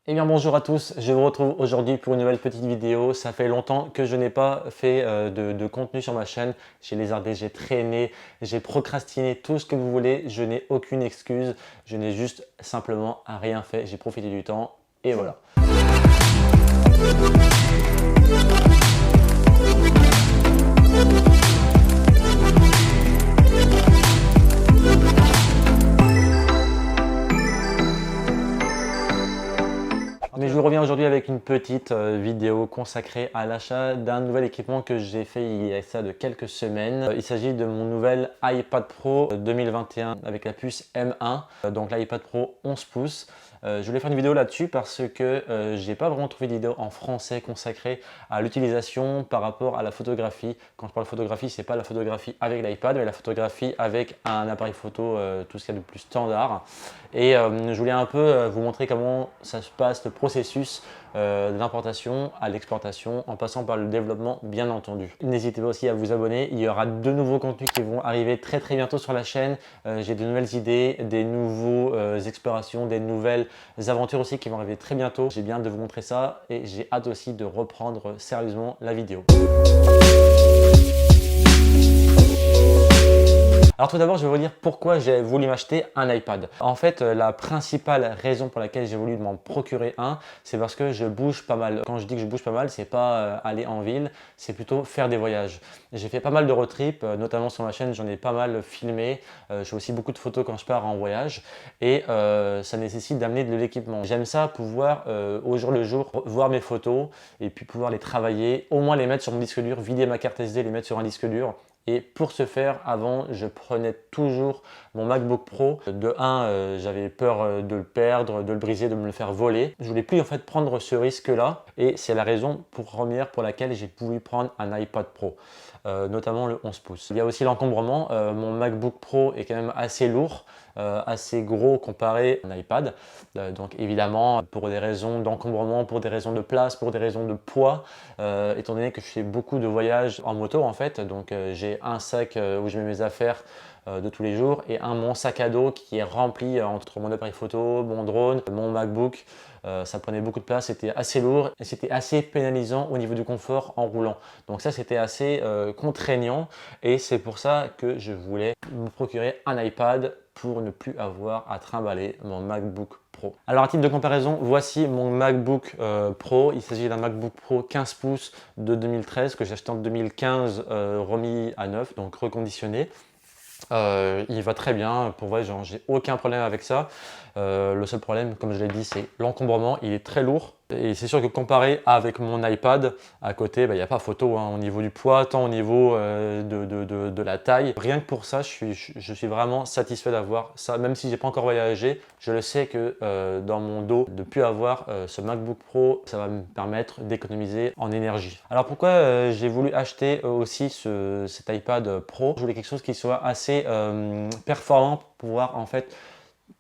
Eh bien bonjour à tous, je vous retrouve aujourd'hui pour une nouvelle petite vidéo. Ça fait longtemps que je n'ai pas fait de contenu sur ma chaîne. J'ai lézardé, j'ai traîné, j'ai procrastiné, tout ce que vous voulez. Je n'ai aucune excuse, je n'ai juste simplement rien fait. J'ai profité du temps et voilà. Mais je vous reviens aujourd'hui avec une petite vidéo consacrée à l'achat d'un nouvel équipement que j'ai fait il y a ça de quelques semaines. Il s'agit de mon nouvel iPad Pro 2021 avec la puce M1, donc l'iPad Pro 11 pouces. Je voulais faire une vidéo là-dessus parce que j'ai pas vraiment trouvé de vidéo en français consacrée à l'utilisation par rapport à la photographie. Quand je parle de photographie, c'est pas la photographie avec l'iPad, mais la photographie avec un appareil photo, tout ce qu'il y a de plus standard. Et je voulais un peu vous montrer comment ça se passe, le processus de l'importation à l'exportation en passant par le développement bien entendu. N'hésitez pas aussi à vous abonner, il y aura de nouveaux contenus qui vont arriver très bientôt sur la chaîne. J'ai de nouvelles idées, des nouvelles explorations, des nouvelles aventures aussi qui vont arriver très bientôt. J'ai bien de vous montrer ça et j'ai hâte aussi de reprendre sérieusement la vidéo. Alors tout d'abord, je vais vous dire pourquoi j'ai voulu m'acheter un iPad. En fait, la principale raison pour laquelle j'ai voulu m'en procurer un, c'est parce que je bouge pas mal. Quand je dis que je bouge pas mal, c'est pas aller en ville, c'est plutôt faire des voyages. J'ai fait pas mal de road trips, notamment sur ma chaîne, j'en ai pas mal filmé. Je fais aussi beaucoup de photos quand je pars en voyage et ça nécessite d'amener de l'équipement. J'aime ça, pouvoir au jour le jour voir mes photos et puis pouvoir les travailler, au moins les mettre sur mon disque dur, vider ma carte SD, les mettre sur un disque dur. Et pour ce faire, avant, je prenais toujours mon MacBook Pro. De 1, j'avais peur de le perdre, de le briser, de me le faire voler. Je voulais plus en fait prendre ce risque-là. Et c'est la raison première pour laquelle j'ai voulu prendre un iPad Pro, notamment le 11 pouces. Il y a aussi l'encombrement. Mon MacBook Pro est quand même assez lourd, assez gros comparé à un iPad. Donc évidemment, pour des raisons d'encombrement, pour des raisons de place, pour des raisons de poids, étant donné que je fais beaucoup de voyages en moto en fait, donc j'ai un sac où je mets mes affaires de tous les jours et mon sac à dos qui est rempli entre mon appareil photo, mon drone, mon MacBook. Ça prenait beaucoup de place, c'était assez lourd et c'était assez pénalisant au niveau du confort en roulant. Donc ça c'était assez contraignant et c'est pour ça que je voulais me procurer un iPad pour ne plus avoir à trimballer mon MacBook Pro. Alors à titre de comparaison, voici mon MacBook Pro. Il s'agit d'un MacBook Pro 15 pouces de 2013 que j'ai acheté en 2015, remis à neuf, donc reconditionné. Il va très bien, pour vrai, j'ai aucun problème avec ça. Le seul problème, comme je l'ai dit, c'est l'encombrement. Il est très lourd et c'est sûr que comparé avec mon iPad à côté, il n'y a pas photo au niveau du poids, tant au niveau de la taille. Rien que pour ça, je suis vraiment satisfait d'avoir ça. Même si j'ai pas encore voyagé, je le sais que dans mon dos, de ne plus avoir ce MacBook Pro, ça va me permettre d'économiser en énergie. Alors pourquoi j'ai voulu acheter aussi cet iPad Pro? Je voulais quelque chose qui soit assez performant pour pouvoir en fait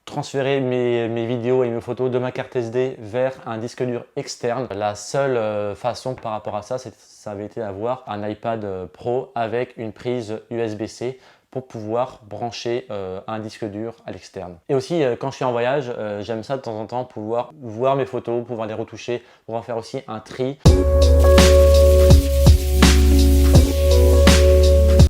transférer mes vidéos et mes photos de ma carte SD vers un disque dur externe. La seule façon par rapport à ça, ça avait été d'avoir un iPad Pro avec une prise USB-C pour pouvoir brancher un disque dur à l'externe. Et aussi quand je suis en voyage, j'aime ça de temps en temps pouvoir voir mes photos, pouvoir les retoucher, pouvoir faire aussi un tri.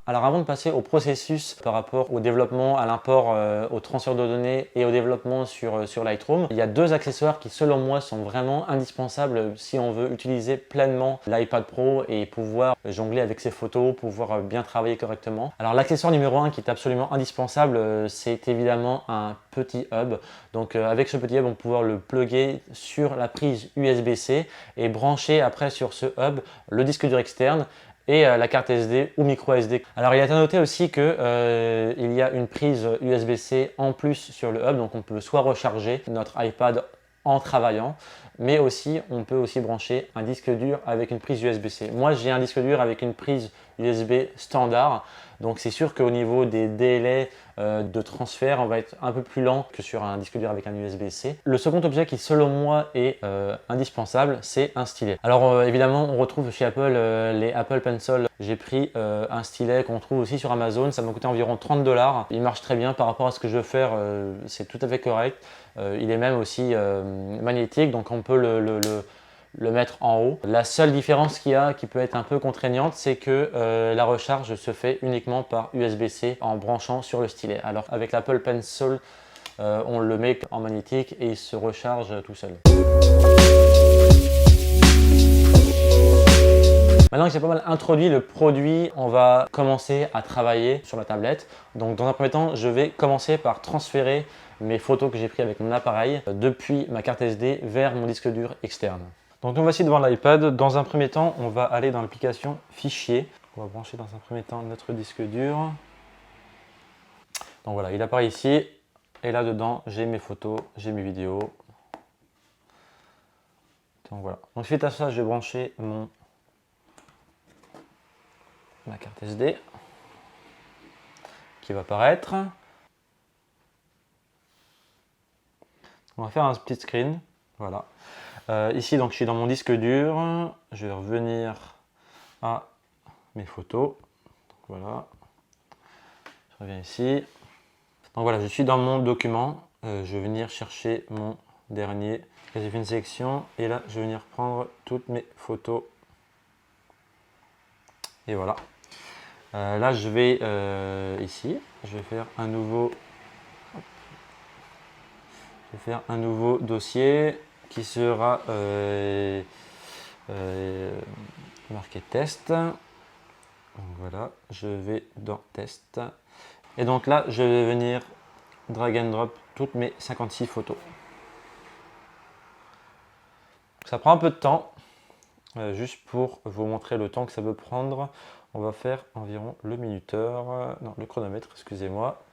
Alors avant de passer au processus par rapport au développement, à l'import, au transfert de données et au développement sur Lightroom, il y a deux accessoires qui selon moi sont vraiment indispensables si on veut utiliser pleinement l'iPad Pro et pouvoir jongler avec ses photos, pouvoir bien travailler correctement. Alors l'accessoire numéro 1 qui est absolument indispensable, c'est évidemment un petit hub. Donc avec ce petit hub, on va pouvoir le plugger sur la prise USB-C et brancher après sur ce hub le disque dur externe et la carte SD ou micro SD. Alors il est à noter aussi que il y a une prise USB-C en plus sur le hub, donc on peut soit recharger notre iPad en travaillant, mais aussi on peut aussi brancher un disque dur avec une prise USB-C. Moi j'ai un disque dur avec une prise USB standard. Donc c'est sûr qu'au niveau des délais de transfert, on va être un peu plus lent que sur un disque dur avec un USB-C. Le second objet qui selon moi est indispensable, c'est un stylet. Alors évidemment, on retrouve chez Apple les Apple Pencil. J'ai pris un stylet qu'on trouve aussi sur Amazon, ça m'a coûté environ 30 $. Il marche très bien par rapport à ce que je veux faire, c'est tout à fait correct. Il est même aussi magnétique, donc on peut le mettre en haut. La seule différence qu'il y a, qui peut être un peu contraignante, c'est que la recharge se fait uniquement par USB-C en branchant sur le stylet. Alors avec l'Apple Pencil, on le met en magnétique et il se recharge tout seul. Maintenant que j'ai pas mal introduit le produit, on va commencer à travailler sur la tablette. Donc dans un premier temps, je vais commencer par transférer mes photos que j'ai prises avec mon appareil depuis ma carte SD vers mon disque dur externe. Donc nous voici devant l'iPad. Dans un premier temps, on va aller dans l'application Fichier. On va brancher dans un premier temps notre disque dur. Donc voilà, il apparaît ici. Et là dedans, j'ai mes photos, j'ai mes vidéos. Donc voilà. Donc suite à ça, je vais brancher ma carte SD qui va apparaître. On va faire un split screen. Voilà. Ici, donc, je suis dans mon disque dur. Je vais revenir à mes photos. Donc, voilà. Je reviens ici. Donc voilà, je suis dans mon document. Je vais venir chercher mon dernier. J'ai fait une sélection et là, je vais venir prendre toutes mes photos. Et voilà. Là, je vais ici. Je vais faire un nouveau. Je vais faire un nouveau dossier qui sera marqué test. Donc voilà, je vais dans test. Et donc là, je vais venir drag and drop toutes mes 56 photos. Ça prend un peu de temps, juste pour vous montrer le temps que ça peut prendre. On va faire environ le minuteur, non, le chronomètre, excusez-moi.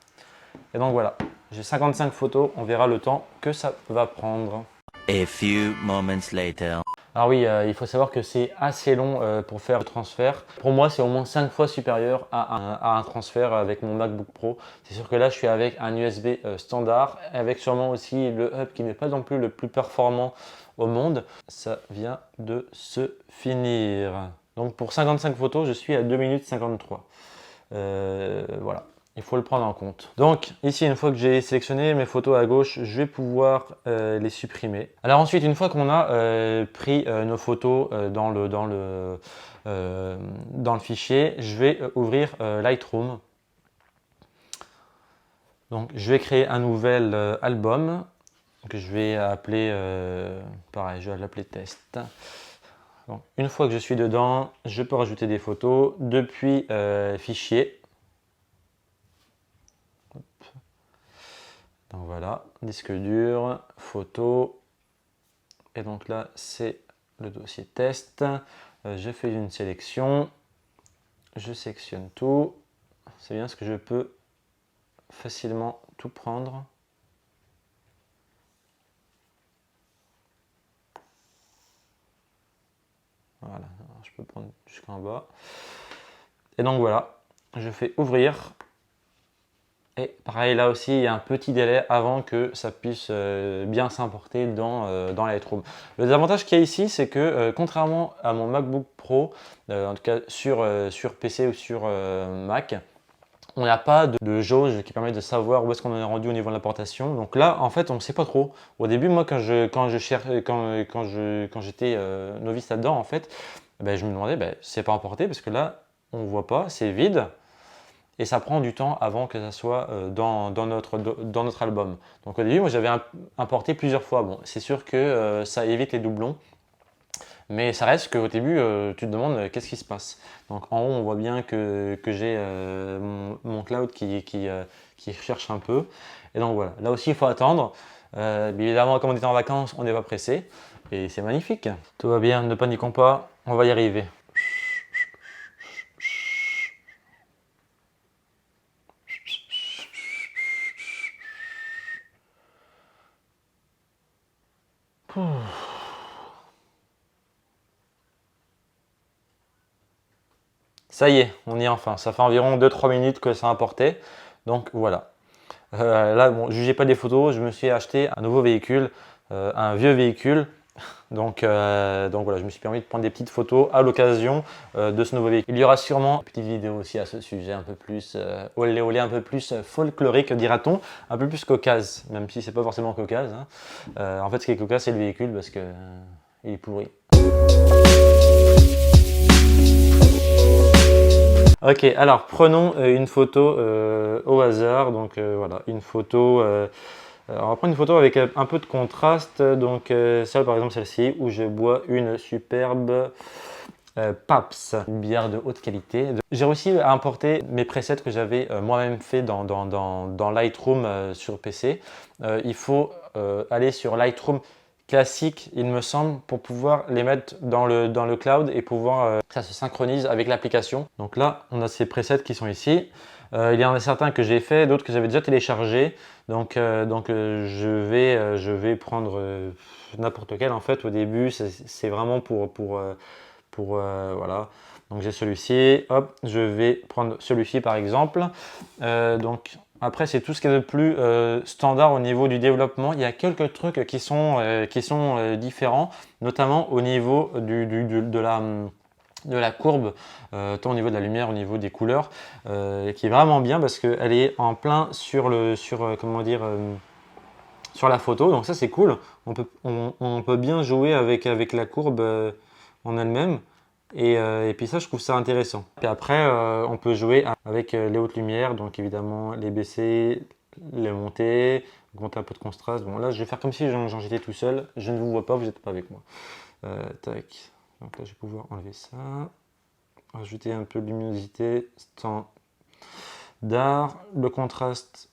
Et donc voilà, j'ai 55 photos, on verra le temps que ça va prendre. A few moments later. Alors oui, il faut savoir que c'est assez long pour faire le transfert. Pour moi, c'est au moins 5 fois supérieur à un transfert avec mon MacBook Pro. C'est sûr que là, je suis avec un USB standard, avec sûrement aussi le hub qui n'est pas non plus le plus performant au monde. Ça vient de se finir. Donc pour 55 photos, je suis à 2 minutes 53. Voilà. Il faut le prendre en compte. Donc ici, une fois que j'ai sélectionné mes photos à gauche, je vais pouvoir les supprimer. Alors ensuite, une fois qu'on a pris nos photos dans le fichier, je vais ouvrir Lightroom. Donc je vais créer un nouvel album que je vais appeler, pareil, je vais l'appeler test. Donc, une fois que je suis dedans, je peux rajouter des photos depuis fichier. Donc voilà, disque dur, photo. Et donc là, c'est le dossier test. Je fais une sélection. Je sélectionne tout. C'est bien ce que je peux facilement tout prendre. Voilà, je peux prendre jusqu'en bas. Et donc voilà, je fais ouvrir. Et pareil, là aussi, il y a un petit délai avant que ça puisse bien s'importer dans Lightroom. Le désavantage qu'il y a ici, c'est que contrairement à mon MacBook Pro, en tout cas sur PC ou sur Mac, on n'a pas de jauge qui permet de savoir où est-ce qu'on en est rendu au niveau de l'importation. Donc là, en fait, on ne sait pas trop. Au début, moi, quand j'étais novice là-dedans, en fait, ben, je me demandais, c'est pas importé parce que là, on ne voit pas, c'est vide. Et ça prend du temps avant que ça soit dans notre album. Donc au début, moi j'avais importé plusieurs fois. Bon, c'est sûr que ça évite les doublons, mais ça reste qu'au début, tu te demandes qu'est-ce qui se passe. Donc en haut, on voit bien que j'ai mon cloud qui cherche un peu. Et donc voilà, là aussi il faut attendre. Évidemment, comme on était en vacances, on n'est pas pressé. Et c'est magnifique. Tout va bien, ne paniquons pas, on va y arriver. Ça y est, on y est enfin. Ça fait environ 2-3 minutes que ça a importé. Donc voilà. Là, bon, jugez pas des photos, je me suis acheté un nouveau véhicule, un vieux véhicule. Donc voilà, je me suis permis de prendre des petites photos à l'occasion de ce nouveau véhicule. Il y aura sûrement une petite vidéo aussi à ce sujet, un peu plus olé olé, un peu plus folklorique dira-t-on, un peu plus cocasse, même si c'est pas forcément cocasse. Hein. En fait, ce qui est cocasse, c'est le véhicule parce que il est pourri. Ok, alors prenons une photo au hasard. Donc voilà, une photo. On va prendre une photo avec un peu de contraste. Donc celle par exemple celle-ci où je bois une superbe Pabst, une bière de haute qualité. J'ai réussi à importer mes presets que j'avais moi-même fait dans Lightroom sur PC. Il faut aller sur Lightroom classique, il me semble, pour pouvoir les mettre dans le cloud et pouvoir que ça se synchronise avec l'application. Donc là, on a ces presets qui sont ici. Il y en a certains que j'ai fait, d'autres que j'avais déjà téléchargés. Donc je vais prendre n'importe quel en fait. Au début, c'est vraiment pour voilà. Donc j'ai celui-ci. Hop, je vais prendre celui-ci par exemple. Donc après, c'est tout ce qui est de plus standard au niveau du développement. Il y a quelques trucs qui sont différents, notamment au niveau de la courbe, tant au niveau de la lumière, au niveau des couleurs, qui est vraiment bien parce qu'elle est en plein comment dire, sur la photo. Donc ça, c'est cool. On peut bien jouer avec la courbe en elle-même. Et puis ça, je trouve ça intéressant. Puis après, on peut jouer avec les hautes lumières, donc évidemment les baisser, les monter, augmenter un peu de contraste. Bon là, je vais faire comme si j'en j'étais tout seul. Je ne vous vois pas, vous n'êtes pas avec moi. Tac. Donc là, je vais pouvoir enlever ça. Rajouter un peu de luminosité standard. Le contraste,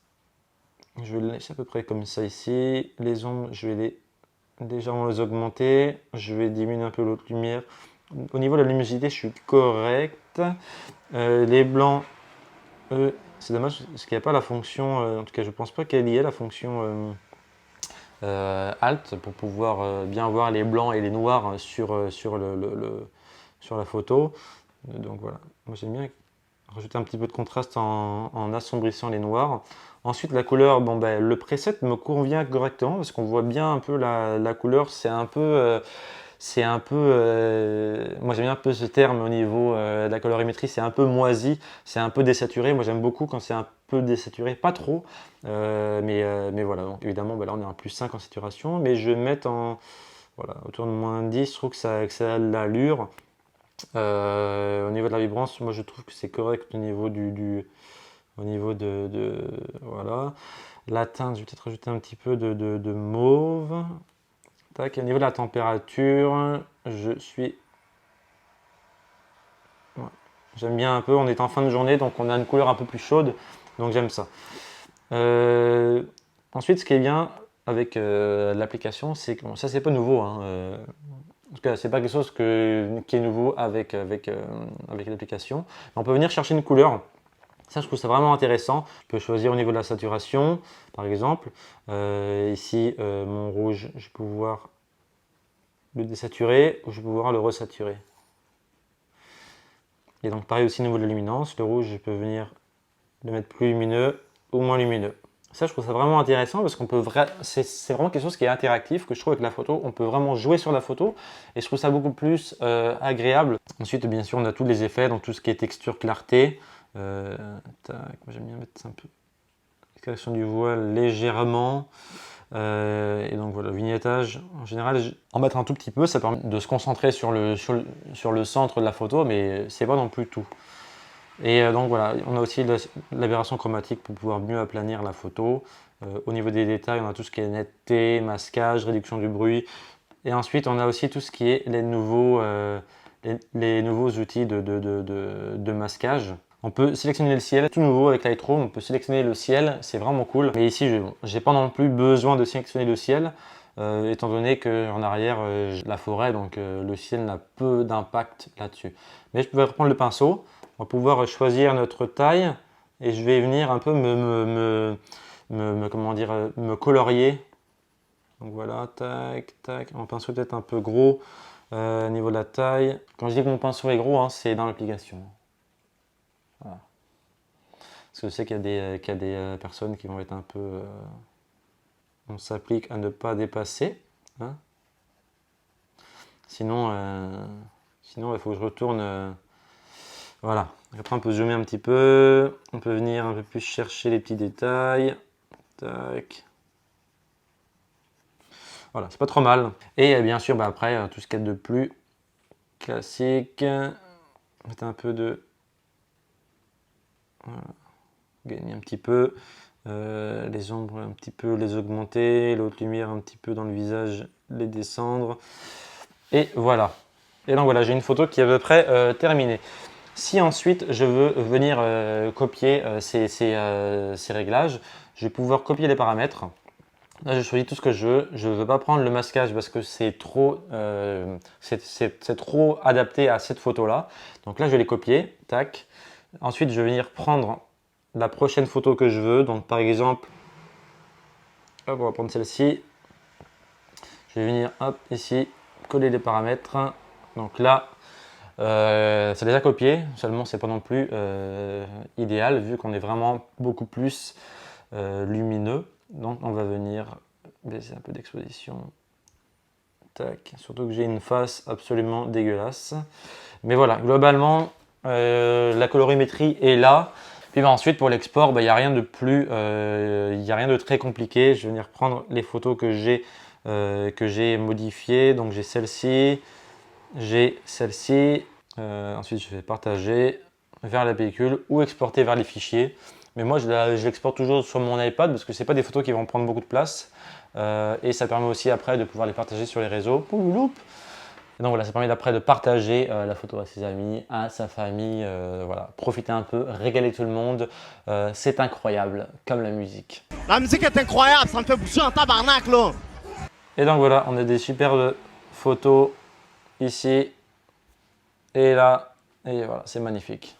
je vais le laisser à peu près comme ça ici. Les ombres, je vais légèrement les augmenter. Je vais diminuer un peu l'autre lumière. Au niveau de la luminosité, je suis correct. Les blancs, c'est dommage parce qu'il n'y a pas la fonction, en tout cas je pense pas qu'elle y ait la fonction Alt pour pouvoir bien voir les blancs et les noirs sur la photo. Donc voilà, moi j'aime bien rajouter un petit peu de contraste en assombrissant les noirs. Ensuite la couleur, bon ben le preset me convient correctement parce qu'on voit bien un peu la couleur, moi j'aime bien un peu ce terme au niveau de la colorimétrie, c'est un peu moisi, c'est un peu désaturé. Moi j'aime beaucoup quand c'est un peu désaturé, pas trop, mais voilà. Donc évidemment ben là on est en plus 5 en saturation, mais je vais mettre voilà, autour de moins 10, je trouve que ça a de l'allure. Au niveau de la vibrance, moi je trouve que c'est correct au niveau au niveau voilà. La teinte, je vais peut-être rajouter un petit peu de mauve. Tac, au niveau de la température, je suis. Ouais. J'aime bien un peu, on est en fin de journée, donc on a une couleur un peu plus chaude, donc j'aime ça. Ensuite, ce qui est bien avec l'application, c'est que bon, ça c'est pas nouveau. Hein, en tout cas, c'est pas quelque chose qui est nouveau avec l'application. On peut venir chercher une couleur. Ça, je trouve ça vraiment intéressant. Je peux choisir au niveau de la saturation, par exemple. Ici, mon rouge, je vais pouvoir le désaturer ou je vais pouvoir le resaturer. Et donc pareil aussi au niveau de la luminance, le rouge je peux venir le mettre plus lumineux ou moins lumineux. Ça je trouve ça vraiment intéressant parce qu'on peut c'est vraiment quelque chose qui est interactif que je trouve avec la photo, on peut vraiment jouer sur la photo et je trouve ça beaucoup plus agréable. Ensuite bien sûr on a tous les effets, donc tout ce qui est texture, clarté. Tac, moi j'aime bien mettre un peu correction du voile légèrement. Et donc voilà, le vignettage, en général, en mettre un tout petit peu, ça permet de se concentrer sur le centre de la photo, mais c'est pas non plus tout. Et donc voilà, on a aussi l'aberration chromatique pour pouvoir mieux aplanir la photo. Au niveau des détails, on a tout ce qui est netteté, masquage, réduction du bruit. Et ensuite, on a aussi tout ce qui est les nouveaux outils de masquage. On peut sélectionner le ciel, tout nouveau avec Lightroom, on peut sélectionner le ciel, c'est vraiment cool. Mais ici, je n'ai pas non plus besoin de sélectionner le ciel, étant donné qu'en arrière, j'ai la forêt, donc le ciel n'a peu d'impact là-dessus. Mais je peux reprendre le pinceau, on va pouvoir choisir notre taille, et je vais venir un peu comment dire, me colorier. Donc voilà, tac, tac, mon pinceau peut-être un peu gros au niveau de la taille. Quand je dis que mon pinceau est gros, hein, c'est dans l'application. Parce que je sais qu'il y a des personnes qui vont être un peu... on s'applique à ne pas dépasser. Hein. Sinon, il faut que je retourne... voilà. Après, on peut zoomer un petit peu. On peut venir un peu plus chercher les petits détails. Tac. Voilà, c'est pas trop mal. Et bien sûr, après, tout ce qu'il y a de plus classique. Mettre un peu de... Voilà. Gagner un petit peu. Les ombres, un petit peu les augmenter. L'autre lumière, un petit peu dans le visage, les descendre. Et voilà. Et donc voilà, j'ai une photo qui est à peu près terminée. Si ensuite je veux venir copier ces réglages, je vais pouvoir copier les paramètres. Là, je choisis tout ce que je veux. Je ne veux pas prendre le masquage parce que c'est trop adapté à cette photo-là. Donc là, je vais les copier. Tac. Ensuite, je vais venir prendre la prochaine photo que je veux. Donc par exemple, hop, on va prendre celle-ci. Je vais venir hop, ici, coller les paramètres. Donc là, c'est déjà copié. Seulement, c'est pas non plus idéal vu qu'on est vraiment beaucoup plus lumineux. Donc on va venir baisser un peu d'exposition. Tac. Surtout que j'ai une face absolument dégueulasse. Mais voilà, globalement, la colorimétrie est là. Puis ensuite pour l'export, il n'y a rien de plus, il n'y a rien de très compliqué. Je vais venir prendre les photos que j'ai modifiées. Donc j'ai celle-ci, ensuite je vais partager vers la pellicule ou exporter vers les fichiers. Mais moi, je l'exporte toujours sur mon iPad parce que ce n'est pas des photos qui vont prendre beaucoup de place. Et ça permet aussi après de pouvoir les partager sur les réseaux. Et donc voilà, ça permet d'après de partager la photo à ses amis, à sa famille. Voilà, profiter un peu, régaler tout le monde. C'est incroyable, comme la musique. La musique est incroyable, ça me fait bouger en tabarnak là. Et donc voilà, on a des superbes photos ici et là. Et voilà, c'est magnifique.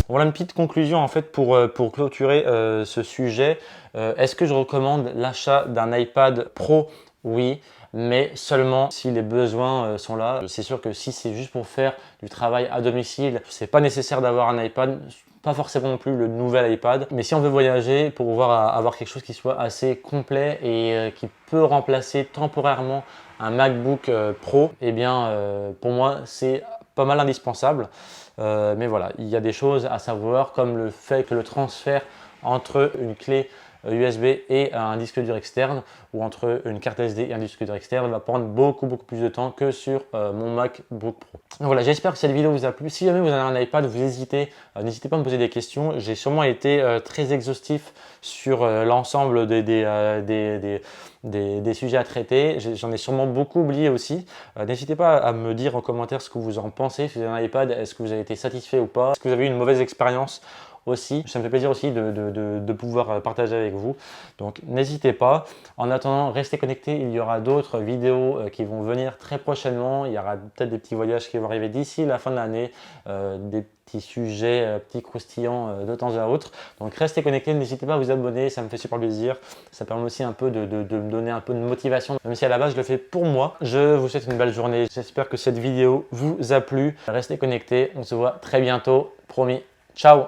Voilà une petite conclusion en fait pour clôturer ce sujet. Est-ce que je recommande l'achat d'un iPad Pro? Oui, mais seulement si les besoins sont là. C'est sûr que si c'est juste pour faire du travail à domicile, c'est pas nécessaire d'avoir un iPad. Pas forcément non plus le nouvel iPad, mais si on veut voyager pour pouvoir avoir quelque chose qui soit assez complet et qui peut remplacer temporairement un MacBook Pro, eh bien pour moi c'est pas mal indispensable. Mais voilà, il y a des choses à savoir comme le fait que le transfert entre une clé USB et un disque dur externe ou entre une carte SD et un disque dur externe va prendre beaucoup plus de temps que sur mon MacBook Pro. Donc voilà, j'espère que cette vidéo vous a plu. Si jamais vous avez un iPad, vous hésitez, n'hésitez pas à me poser des questions. J'ai sûrement été très exhaustif sur l'ensemble des sujets à traiter. J'en ai sûrement beaucoup oublié aussi. N'hésitez pas à me dire en commentaire ce que vous en pensez. Si vous avez un iPad, est-ce que vous avez été satisfait ou pas? Est-ce que vous avez eu une mauvaise expérience aussi? Ça me fait plaisir aussi de pouvoir partager avec vous. Donc n'hésitez pas. En attendant, restez connectés. Il y aura d'autres vidéos qui vont venir très prochainement. Il y aura peut-être des petits voyages qui vont arriver d'ici la fin de l'année, des petits sujets, petits croustillants de temps à autre. Donc restez connectés. N'hésitez pas à vous abonner. Ça me fait super plaisir. Ça permet aussi un peu de me donner un peu de motivation. Même si à la base je le fais pour moi. Je vous souhaite une belle journée. J'espère que cette vidéo vous a plu. Restez connectés. On se voit très bientôt. Promis. Ciao!